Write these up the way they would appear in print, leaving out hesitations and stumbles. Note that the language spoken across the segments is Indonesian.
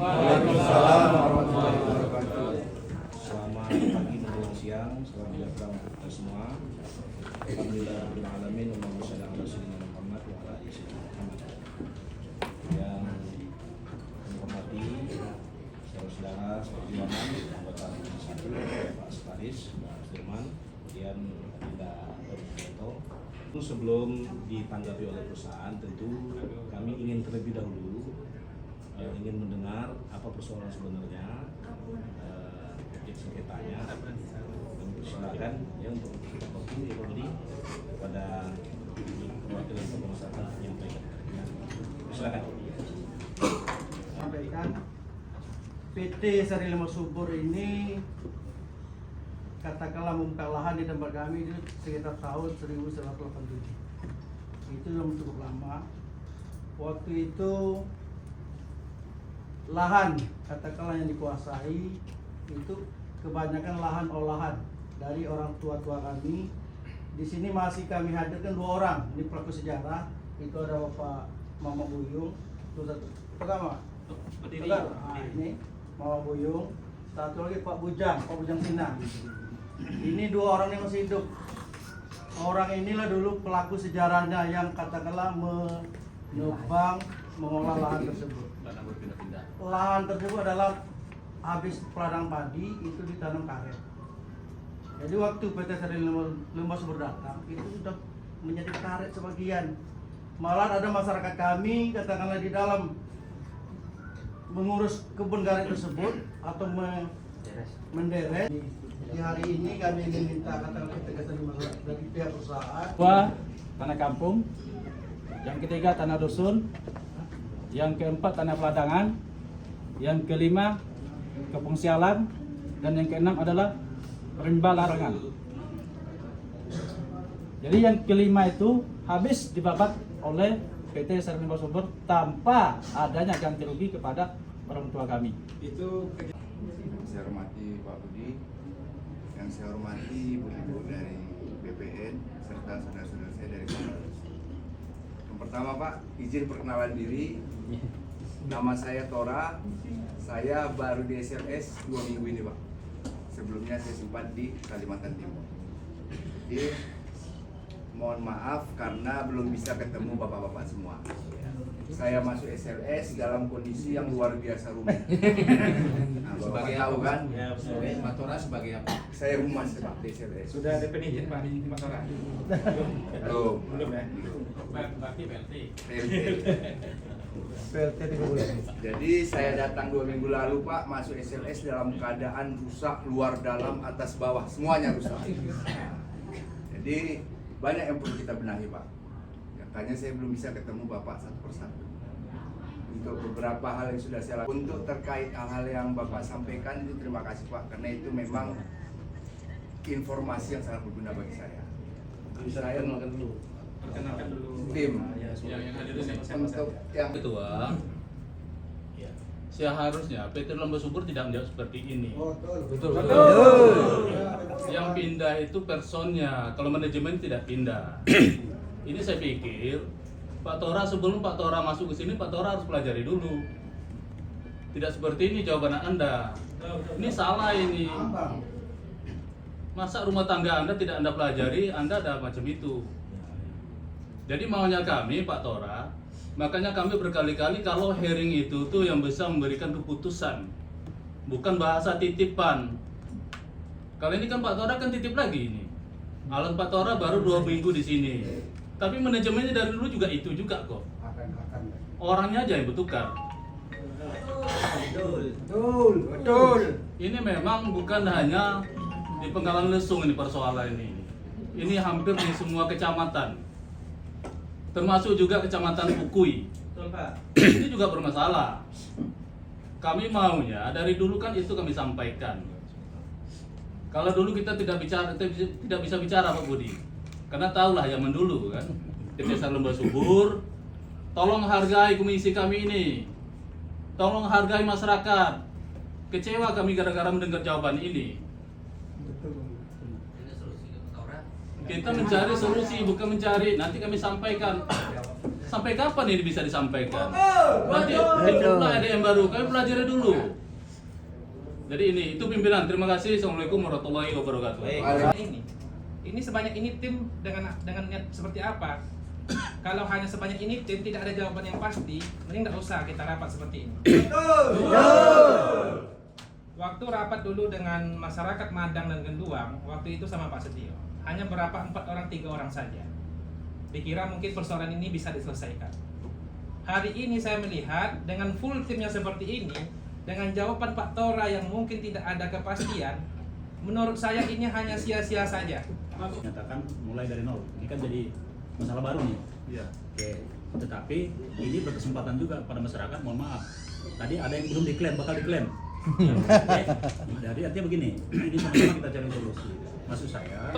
Waalaikumsalam warahmatullahi wabarakatuh. Selamat pagi menjelang siang, selamat datang untuk kita semua. Alhamdulillah alamin wa sallallahu alaihi wasallam Muhammad wa ala alihi Muhammad. Yang menghormati saudara-saudara seperjuangan anggota Komisi 1 Pak Asparis, Pak Firman, kemudian Adinda Toto. Sebelum ditanggapi oleh perusahaan, tentu kami ingin terlebih dahulu ingin mendengar apa persoalan sebenarnya, sengketanya. Kami persilakan ya untuk kita waktu kepada perwakilan pengusaha yang baik. Silakan. Sampaikan PT Sari Lembah Subur ini katakanlah membuka lahan di tempat kami itu sekitar tahun 1987. Itu yang cukup lama. Waktu itu lahan katakanlah yang dikuasai itu kebanyakan lahan olahan dari orang tua-tua kami. Di sini masih kami hadirkan 2 orang, ini pelaku sejarah. Itu ada Bapak Mama Buyung, itu satu. Pertama, ini Mama Buyung. Satu lagi Pak Bujang Sinang. Ini 2 orang yang masih hidup. Orang inilah dulu pelaku sejarahnya yang katakanlah menebang, mengolah lahan tersebut. Lahan tersebut adalah habis peladang padi itu ditanam karet. Jadi waktu PT Sari Lembah Subur datang itu sudah menjadi karet sebagian. Malah ada masyarakat kami katakanlah di dalam mengurus kebun karet tersebut atau menderek. Di hari ini kami ingin minta katakanlah ketegasan dari pihak perusahaan. Kedua, tanah kampung. Yang ketiga, tanah dusun. Yang keempat, tanah peladangan. Yang kelima, kepungsialan. Dan yang keenam adalah rimba larangan. Jadi yang kelima itu habis dibabat oleh PT Sari Lembah Subur tanpa adanya ganti rugi kepada orang tua kami. Itu saya hormati Pak Budi, yang saya hormati ibu-ibu dari BPN serta saudara-saudara saya dari Komnas. Yang pertama Pak, izin perkenalan diri. Nama saya Tora. Saya baru di SLS 2 minggu ini Pak. Sebelumnya saya sempat di Kalimantan Timur. Jadi mohon maaf karena belum bisa ketemu bapak-bapak semua. Saya masuk SLS dalam kondisi yang luar biasa rumit. Nah, Bapak tahu kan? Ya, Pak Tora sebagai apa? Saya humas Pak di SLS. Sudah ada penizin Pak di Pak Tora? Belum ya? Berarti PLT. PLT 3 bulan. Jadi saya datang 2 minggu lalu Pak, masuk SLS dalam keadaan rusak luar dalam atas bawah, semuanya rusak. Jadi banyak yang perlu kita benahi Pak. Makanya saya belum bisa ketemu Bapak satu persatu. Untuk beberapa hal yang sudah saya lakukan, untuk terkait hal-hal yang Bapak sampaikan itu terima kasih Pak, karena itu memang informasi yang sangat berguna bagi saya. Saya Perkenalkan dulu tim yang hadir siapa? untuk yang Ketua, seharusnya PT Lembah Subur tidak menjawab seperti ini. Betul. Yang pindah itu personnya, kalau manajemen tidak pindah. Ini saya pikir Pak Tora, sebelum Pak Tora masuk ke sini, Pak Tora harus pelajari dulu. Tidak seperti ini jawaban Anda. Ini salah ini. Masa rumah tangga Anda tidak Anda pelajari, Anda ada macam itu. Jadi maunya kami Pak Tora, makanya kami berkali-kali kalau hearing itu tuh yang bisa memberikan keputusan, bukan bahasa titipan. Kali ini kan Pak Tora kan titip lagi ini. Alan Pak Tora baru 2 minggu di sini, tapi manajemennya dari dulu juga itu juga kok. Orangnya aja yang bertukar. Betul. Ini memang bukan hanya di Penggalan Lesung ini persoalan ini. Ini hampir di semua kecamatan. Termasuk juga kecamatan Ukui. Ini juga bermasalah. Kami maunya dari dulu kan itu kami sampaikan. Kalau dulu kita tidak bisa bicara Pak Budi, karena tahulah zaman dulu kan. PT Sari Lembah Subur, tolong hargai komisi kami ini, tolong hargai masyarakat. Kecewa kami gara-gara mendengar jawaban ini. Kita mencari solusi, bukan mencari. Nanti kami sampaikan. Sampai kapan ini bisa disampaikan? Nanti timbullah ada yang baru, kami pelajari dulu. Jadi itu pimpinan. Terima kasih. Assalamualaikum warahmatullahi wabarakatuh. Ini sebanyak ini tim dengan niat seperti apa? Kalau hanya sebanyak ini tim tidak ada jawaban yang pasti, mending tidak usah kita rapat seperti ini. Waktu rapat dulu dengan masyarakat Madang dan Genduang, waktu itu sama Pak Setio, hanya berapa 4 orang 3 orang saja. Dikira mungkin persoalan ini bisa diselesaikan. Hari ini saya melihat dengan full timnya seperti ini, dengan jawaban Pak Tora yang mungkin tidak ada kepastian, menurut saya ini hanya sia-sia saja. Nyatakan mulai dari nol. Ini kan jadi masalah baru nih. Iya. Oke. Tetapi ini berkesempatan juga pada masyarakat. Mohon maaf. Tadi ada yang belum diklaim, bakal diklaim. Oke. Jadi artinya begini. Ini sama-sama kita cari solusi. Maksud saya,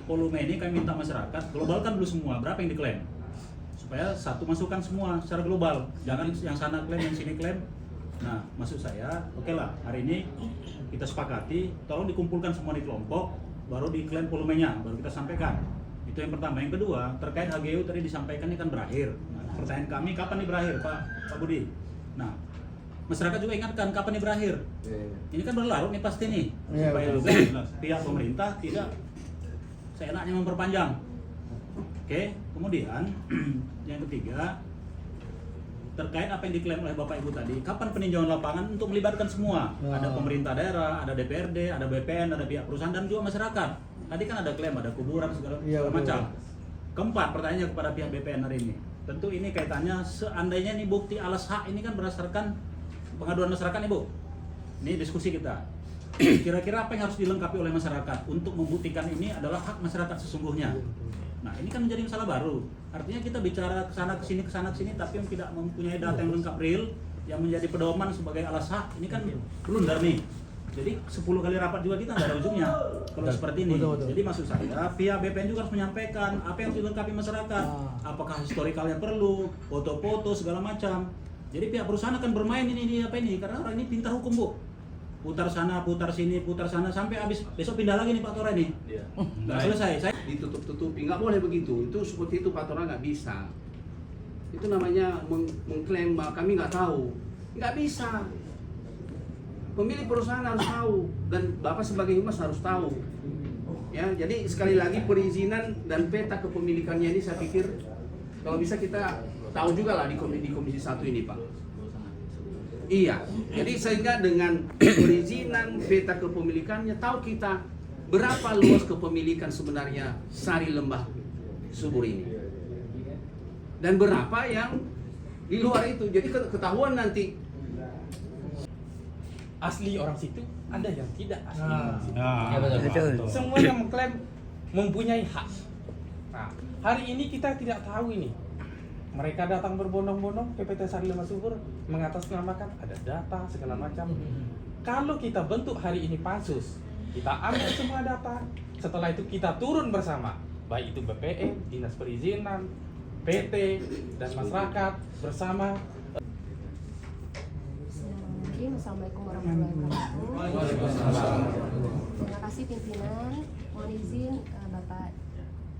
volume ini kami minta masyarakat globalkan dulu semua. Berapa yang diklaim? Supaya satu masukan semua secara global. Jangan yang sana klaim, yang sini klaim. Nah, maksud saya, oke lah, hari ini kita sepakati, tolong dikumpulkan semua di kelompok, baru diklaim volumenya, baru kita sampaikan. Itu yang pertama. Yang kedua, terkait HGU tadi disampaikan ini kan berakhir. Nah, pertanyaan kami, kapan nih berakhir, Pak Budi? Nah, masyarakat juga ingatkan kapan nih berakhir. Ini kan berlarut nih pasti nih, supaya juga pihak pemerintah tidak seenaknya memperpanjang. Oke, kemudian yang ketiga, terkait apa yang diklaim oleh Bapak Ibu tadi, kapan peninjauan lapangan untuk melibatkan semua? Ada pemerintah daerah, ada DPRD, ada BPN, ada pihak perusahaan dan juga masyarakat. Tadi kan ada klaim, ada kuburan segala macam. Keempat, pertanyaannya kepada pihak BPN hari ini. Tentu ini kaitannya seandainya ini bukti alas hak ini kan berdasarkan pengaduan masyarakat nih Bu. Ini diskusi kita. Kira-kira apa yang harus dilengkapi oleh masyarakat untuk membuktikan ini adalah hak masyarakat sesungguhnya. Nah, ini kan menjadi masalah baru. Artinya kita bicara kesana kesini, tapi yang tidak mempunyai data yang lengkap real, yang menjadi pedoman sebagai alas hak, ini kan blunder nih. Jadi 10 kali rapat juga kita nggak ada ujungnya kalau seperti ini. Jadi maksud saya, pihak BPN juga harus menyampaikan apa yang harus dilengkapi masyarakat. Apakah historikalnya perlu, foto-foto segala macam. Jadi pihak perusahaan akan bermain ini apa ini, karena orang ini pintar hukum Bu. Putar sana, putar sini, putar sana sampai habis. Besok pindah lagi nih Pak Tora ini. Iya. Nggak selesai. Saya ditutup-tutupi, nggak boleh begitu. Itu seperti itu Pak Tora nggak bisa. Itu namanya mengklaim bahwa kami nggak tahu. Nggak bisa. Pemilik perusahaan harus tahu dan Bapak sebagai humas harus tahu. Ya, jadi sekali lagi perizinan dan peta kepemilikannya ini saya pikir kalau bisa kita tahu juga lah di komisi 1 ini Pak. Iya, jadi sehingga dengan perizinan peta kepemilikannya tahu kita berapa luas kepemilikan sebenarnya Sari Lembah Subur ini dan berapa yang di luar itu. Jadi ketahuan nanti Asli orang situ, ada yang tidak asli orang situ. betul. Semua yang mengklaim mempunyai hak. Nah, hari ini kita tidak tahu ini. Mereka datang berbondong-bondong ke PT Sari Lembah Subur mengatasnamakan ada data segala macam. Kalau kita bentuk hari ini pansus, kita ambil semua data. Setelah itu kita turun bersama, baik itu BPN, Dinas Perizinan, PT, dan masyarakat bersama. Assalamualaikum warahmatullahi wabarakatuh. Terima kasih pimpinan. Mohon izin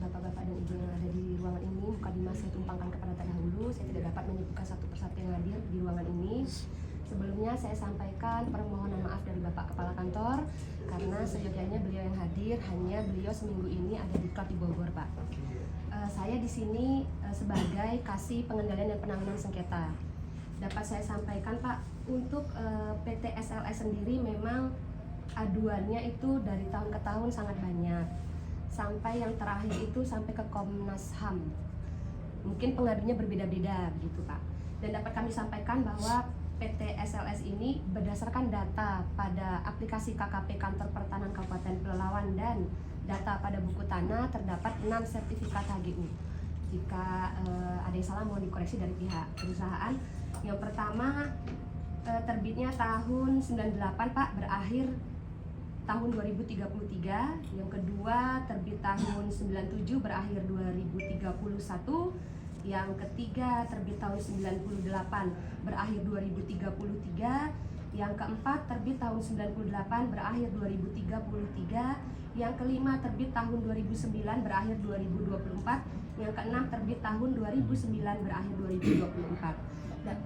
Bapak-bapak dan Ibu yang ada di ruangan ini, mukadimah saya tumpangkan kepada terdahulu. Saya tidak dapat menyebutkan satu persatu yang hadir di ruangan ini. Sebelumnya saya sampaikan permohonan maaf dari Bapak Kepala Kantor karena seyogyanya beliau yang hadir, hanya beliau seminggu ini ada di Klub di Bogor, Pak. Saya di sini sebagai Kasih Pengendalian dan Penanganan Sengketa. Dapat saya sampaikan Pak, untuk PT SLS sendiri memang aduannya itu dari tahun ke tahun sangat banyak. Sampai yang terakhir itu sampai ke Komnas HAM. Mungkin pengadunya berbeda-beda gitu Pak. Dan dapat kami sampaikan bahwa PT SLS ini berdasarkan data pada aplikasi KKP Kantor Pertanahan Kabupaten Pelalawan dan data pada buku tanah terdapat 6 sertifikat HGU. Jika ada yang salah mohon dikoreksi dari pihak perusahaan. Yang pertama terbitnya tahun 98 Pak, berakhir tahun 2033. Yang kedua terbit tahun 97, berakhir 2031. Yang ketiga terbit tahun 98, berakhir 2033. Yang keempat terbit tahun 98, berakhir 2033. Yang kelima terbit tahun 2009 berakhir 2024. Yang keenam terbit tahun 2009 berakhir 2024. Dan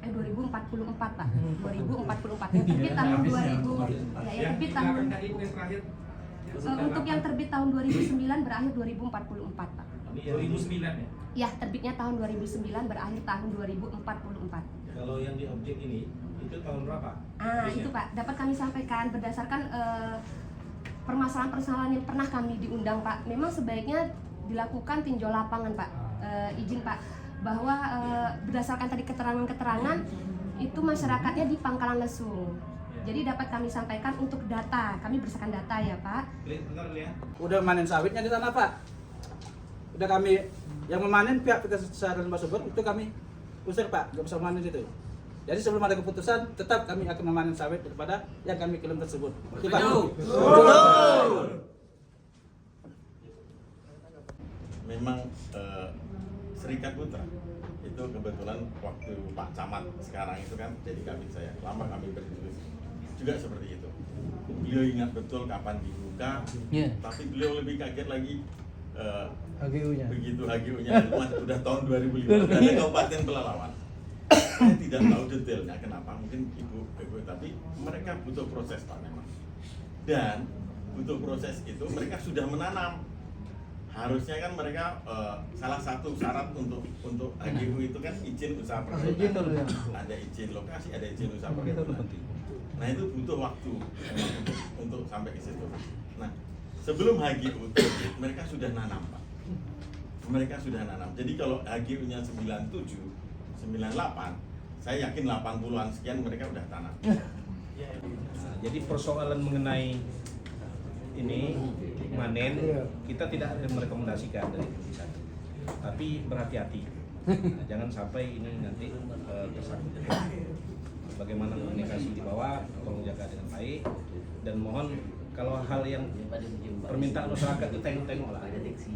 2044 Pak. 2044. Yang terbit tahun 2000 ya, yang terbit tahun untuk yang terbit tahun 2009 berakhir 2044 Pak. 2009 ya? Ya, terbitnya tahun 2009 berakhir tahun 2044. Kalau yang di objek ini itu tahun berapa? Itu Pak, dapat kami sampaikan berdasarkan permasalahan-permasalahan yang pernah kami diundang Pak. Memang sebaiknya dilakukan tinjau lapangan Pak. Izin Pak, bahwa berdasarkan tadi keterangan-keterangan itu masyarakatnya di Pangkalan Lesung. Jadi dapat kami sampaikan untuk data, kami berdasarkan data ya Pak. Bentar lihat. Udah manen sawitnya di sana Pak. Udah kami yang memanen pihak PT Sadar Lembah Subur itu kami usir Pak, nggak bisa memanen itu. Jadi sebelum ada keputusan tetap kami akan memanen sawit daripada yang kami klaim tersebut. Itu Pak. Memang Serikat Putra itu kebetulan waktu Pak Camat sekarang itu kan jadi kabin saya, lama kami berdiskusi juga seperti itu. Beliau ingat betul kapan dibuka, tapi beliau lebih kaget lagi HGU-nya. begitu HGU-nya udah tahun 2005 dari Kabupaten Pelalawan. Saya tidak tahu detailnya kenapa, mungkin ibu, tapi mereka butuh proses Pak memang. Dan butuh proses itu mereka sudah menanam. Harusnya kan mereka salah satu syarat untuk HGU itu kan izin usaha perkebunan. Ada izin lokasi, ada izin usaha perkebunan. Nah itu butuh waktu untuk sampai ke situ. Nah sebelum HGU terbit, mereka sudah nanam Pak. Mereka sudah nanam. Jadi kalau HGU-nya 97, 98, saya yakin 80-an sekian mereka udah tanam. Nah, jadi persoalan mengenai ini manen kita tidak merekomendasikan dari Komisi 1, tapi berhati-hati. Nah, jangan sampai ini nanti tersangkut. Bagaimana komunikasi di bawah, tolong jaga dengan baik dan mohon kalau hal yang permintaan masyarakat itu tengok-tengok lah.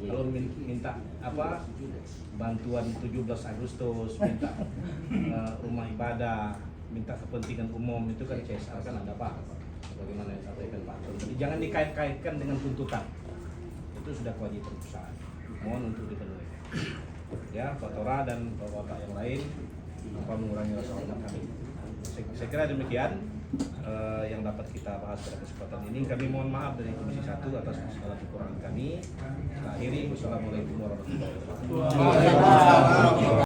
Kalau minta apa bantuan 17 Agustus, minta rumah ibadah, minta kepentingan umum itu kan CSR kan ada Pak. Bagaimana yang sampaikan Pak. Jadi jangan dikait-kaitkan dengan tuntutan. Itu sudah kewajiban perusahaan. Mohon untuk dipenuhi. Ya, Pak Tora dan Bapak yang lain apa mengurangi rasa hormat kami. Saya kira demikian yang dapat kita bahas pada kesempatan ini. Kami mohon maaf dari Komisi 1 atas segala kekurangan kami. Kita akhiri. Wassalamualaikum warahmatullahi wabarakatuh.